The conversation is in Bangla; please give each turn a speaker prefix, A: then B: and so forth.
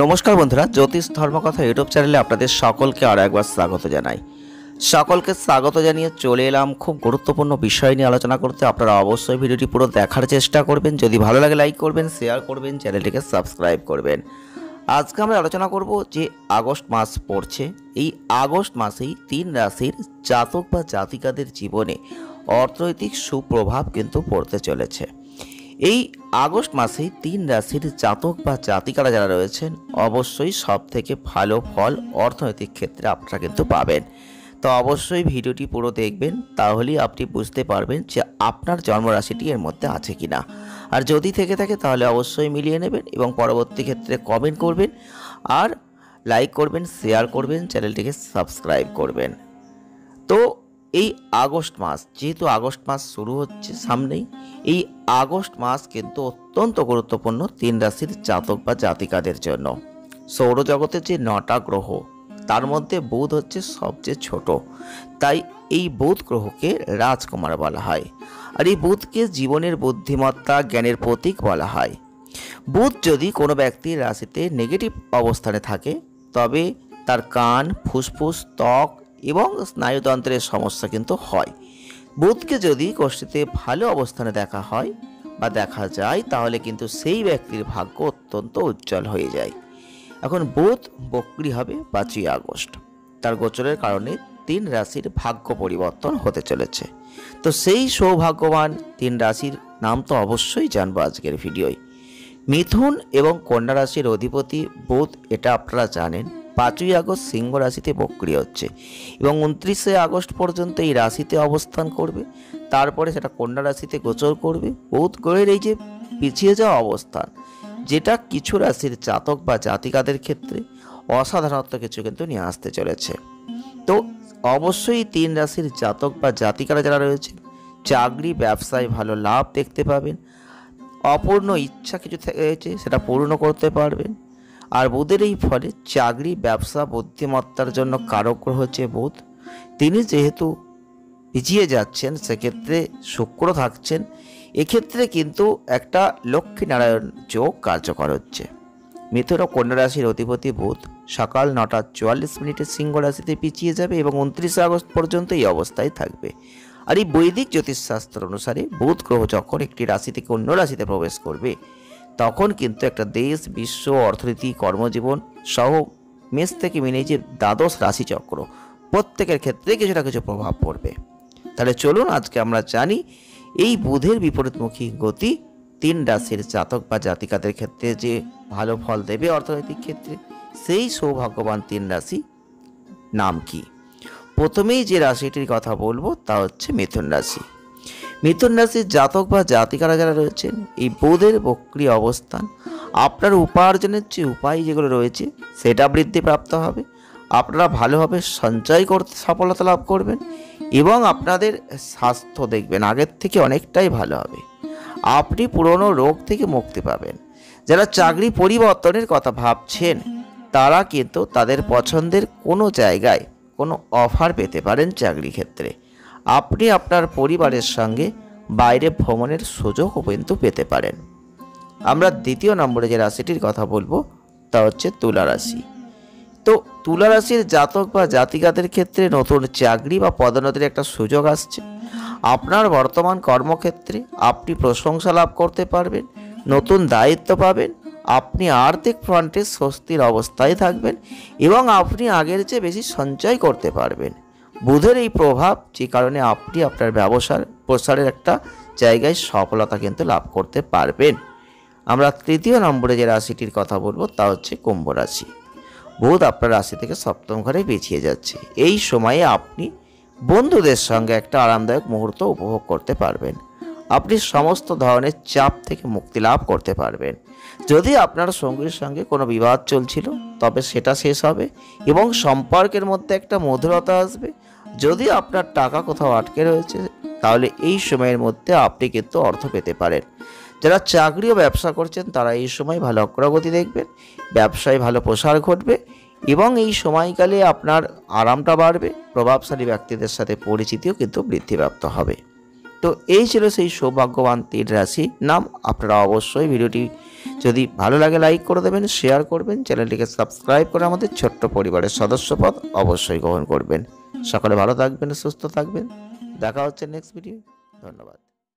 A: নমস্কার বন্ধুরা, জ্যোতিষ ধর্মকথা ইউটিউব চ্যানেলে আপনাদের সকলকে আরও একবার স্বাগত জানাই। সকলকে স্বাগত জানিয়ে চলে এলাম খুব গুরুত্বপূর্ণ বিষয় নিয়ে আলোচনা করতে। আপনারা অবশ্যই ভিডিওটি পুরো দেখার চেষ্টা করবেন। যদি ভালো লাগে লাইক করবেন, শেয়ার করবেন, চ্যানেলটিকে সাবস্ক্রাইব করবেন। আজকে আমরা আলোচনা করব যে আগস্ট মাস পড়ছে, এই আগস্ট মাসেই 3 রাশির জাতক বা জাতিকাদের জীবনে অর্থনৈতিক সুপ্রভাব কিন্তু পড়তে চলেছে। এই আগস্ট মাসে 3 রাশির জাতক বা জাতিকারা যারা রয়েছেন অবশ্যই সব থেকে ভালো ফল অর্থনৈতিক ক্ষেত্রে আপনারা কিন্তু পাবেন। তো অবশ্যই ভিডিওটি পুরো দেখবেন, তাহলেই আপনি বুঝতে পারবেন যে আপনার জন্মরাশিটি এর মধ্যে আছে কিনা। আর যদি থেকে থাকে তাহলে অবশ্যই মিলিয়ে নেবেন এবং পরবর্তী ক্ষেত্রে কমেন্ট করবেন, আর লাইক করবেন, শেয়ার করবেন, চ্যানেলটিকে সাবস্ক্রাইব করবেন। তো এই আগস্ট মাস, যেহেতু আগস্ট মাস শুরু হচ্ছে সামনেই, এই আগস্ট মাস কিন্তু অত্যন্ত গুরুত্বপূর্ণ 3 রাশির জাতক বা জাতিকাদের জন্য। সৌরজগতের যে 9টা গ্রহ, তার মধ্যে বুধ হচ্ছে সবচেয়ে ছোট, তাই এই বুধ গ্রহকে রাজকুমার বলা হয়। আর এই বুধকে জীবনের বুদ্ধিমত্তা, জ্ঞানের প্রতীক বলা হয়। বুধ যদি কোনো ব্যক্তির রাশিতে নেগেটিভ অবস্থানে থাকে, তবে তার কান, ফুসফুস, ত্বক এবং স্নায়ুতন্ত্রের সমস্যা কিন্তু হয়। বুধকে যদি কোষ্ঠীতে ভালো অবস্থানে দেখা হয় বা দেখা যায়, তাহলে কিন্তু সেই ব্যক্তির ভাগ্য অত্যন্ত উজ্জ্বল হয়ে যায়। এখন বুধ বক্রী হবে 5ই আগস্ট। তার গোচরের কারণে 3 রাশির ভাগ্য পরিবর্তন হতে চলেছে। তো সেই সৌভাগ্যবান 3 রাশির নাম তো অবশ্যই জানবো আজকের ভিডিওয়। মিথুন এবং কন্যা রাশির অধিপতি বুধ, এটা আপনারা জানেন, 5ই আগস্ট সিংহ রাশিতে বক্রী হচ্ছে এবং 29শে আগস্ট পর্যন্ত এই রাশিতে অবস্থান করবে। তারপরে সেটা কন্যা রাশিতে গোচর করবে। বুধ গ্রহের এই যে পিছিয়ে যাওয়া অবস্থান, যেটা কিছু রাশির জাতক বা জাতিকাদের ক্ষেত্রে অসাধারণত্ব কিছু কিন্তু নিয়ে আসতে চলেছে। তো অবশ্যই 3 রাশির জাতক বা জাতিকারা যারা রয়েছে, চাকরি ব্যবসায় ভালো লাভ দেখতে পাবেন। অপূর্ণ ইচ্ছা কিছু রয়েছে, সেটা পূর্ণ করতে পারবেন। আর বুধের এই ফলে চাকরি, ব্যবসা, বুদ্ধিমত্তার জন্য কারক গ্রহ হচ্ছে বুধ। তিনি যেহেতু পিছিয়ে যাচ্ছেন, সেক্ষেত্রে শুক্র থাকছেন। এক্ষেত্রে কিন্তু একটা লক্ষ্মীনারায়ণ যোগ কার্যকর হচ্ছে। মিথুন ও কন্যা রাশির অধিপতি বুধ সকাল 9:44 সিংহ রাশিতে পিছিয়ে যাবে এবং 29শে আগস্ট পর্যন্ত এই অবস্থায় থাকবে। আর এই বৈদিক জ্যোতিষশাস্ত্র অনুসারে বুধ গ্রহ যখন একটি রাশি থেকে অন্য রাশিতে প্রবেশ করবে, তখন কিন্তু একটা দেশ, বিশ্ব, অর্থনীতি, কর্মজীবন সহ মেষ থেকে মিনে যে দ্বাদশ রাশিচক্র, প্রত্যেকের ক্ষেত্রে কিছু না কিছু প্রভাব পড়বে। তাহলে চলুন আজকে আমরা জানি এই বুধের বিপরীতমুখী গতি 3 রাশির জাতক বা জাতিকাদের ক্ষেত্রে যে ভালো ফল দেবে অর্থনৈতিক ক্ষেত্রে, সেই সৌভাগ্যবান 3 রাশি নাম কি। প্রথমেই যে রাশিটির কথা বলবো তা হচ্ছে মিথুন রাশি। মিথুন রাশির জাতক বা জাতিকারা যারা রয়েছেন, এই বুধের বক্রী অবস্থান আপনার উপার্জনের যে উপায় যেগুলো রয়েছে সেটা বৃদ্ধিপ্রাপ্ত হবে। আপনারা ভালোভাবে সঞ্চয় করতে সফলতা লাভ করবেন এবং আপনাদের স্বাস্থ্য দেখবেন আগের থেকে অনেকটাই ভালো হবে। আপনি পুরনো রোগ থেকে মুক্তি পাবেন। যারা চাকরি পরিবর্তনের কথা ভাবছেন, তারা কিন্তু তাদের পছন্দের কোনো জায়গায় কোনো অফার পেতে পারেন চাকরি ক্ষেত্রে। আপনি আপনার পরিবারের সঙ্গে বাইরে ভ্রমণের সুযোগও কিন্তু পেতে পারেন। আমরা দ্বিতীয় নম্বরে যে রাশিটির কথা বলবো তা হচ্ছে তুলা রাশি। তো তুলা রাশির জাতক বা জাতিকাদের ক্ষেত্রে নতুন চাকরি বা পদোন্নতির একটা সুযোগ আসছে। আপনার বর্তমান কর্মক্ষেত্রে আপনি প্রশংসা লাভ করতে পারবেন, নতুন দায়িত্ব পাবেন, আপনি আর্থিক ফ্রন্টে স্বস্তির অবস্থায় থাকবেন এবং আপনি আগের চেয়ে বেশি সঞ্চয় করতে পারবেন। বুধের এই প্রভাব, যে কারণে আপনি আপনার ব্যবসার প্রসারের একটা জায়গায় সফলতা কিন্তু লাভ করতে পারবেন। আমরা তৃতীয় নম্বরে যে রাশিটির কথা বলবো তা হচ্ছে কুম্ভ রাশি। বুধ আপনার রাশি থেকে সপ্তম ঘরে পিছিয়ে যাচ্ছে। এই সময়ে আপনি বন্ধুদের সঙ্গে একটা আরামদায়ক মুহূর্ত উপভোগ করতে পারবেন। আপনি সমস্ত ধরনের চাপ থেকে মুক্তি লাভ করতে পারবেন। যদি আপনার সঙ্গীর সঙ্গে কোনো বিবাদ চলছিল, তবে সেটা শেষ হবে এবং সম্পর্কের মধ্যে একটা মধুরতা আসবে। যদি আপনার টাকা কোথাও আটকে রয়েছে, তাহলে এই সময়ের মধ্যে আপনি কিন্তু অর্থ পেতে পারেন। যারা চাকরি ও ব্যবসা করছেন, তারা এই সময় ভালো অগ্রগতি দেখবেন, ব্যবসায় ভালো প্রসার ঘটবে এবং এই সময়কালে আপনার আরামটা বাড়বে। প্রভাবশালী ব্যক্তিদের সাথে পরিচিতিও কিন্তু বৃদ্ধিপ্রাপ্ত হবে। তো এই ছিল সেই সৌভাগ্যবান 3 রাশি নাম। আপনারা অবশ্যই ভিডিওটি যদি ভালো লাগে লাইক করে দেবেন, শেয়ার করবেন, চ্যানেলটিকে সাবস্ক্রাইব করে আমাদের ছোট্ট পরিবারের সদস্যপদ অবশ্যই গ্রহণ করবেন। সকলে ভালো থাকবেন, সুস্থ থাকবেন। দেখা হচ্ছে নেক্সট ভিডিও। ধন্যবাদ।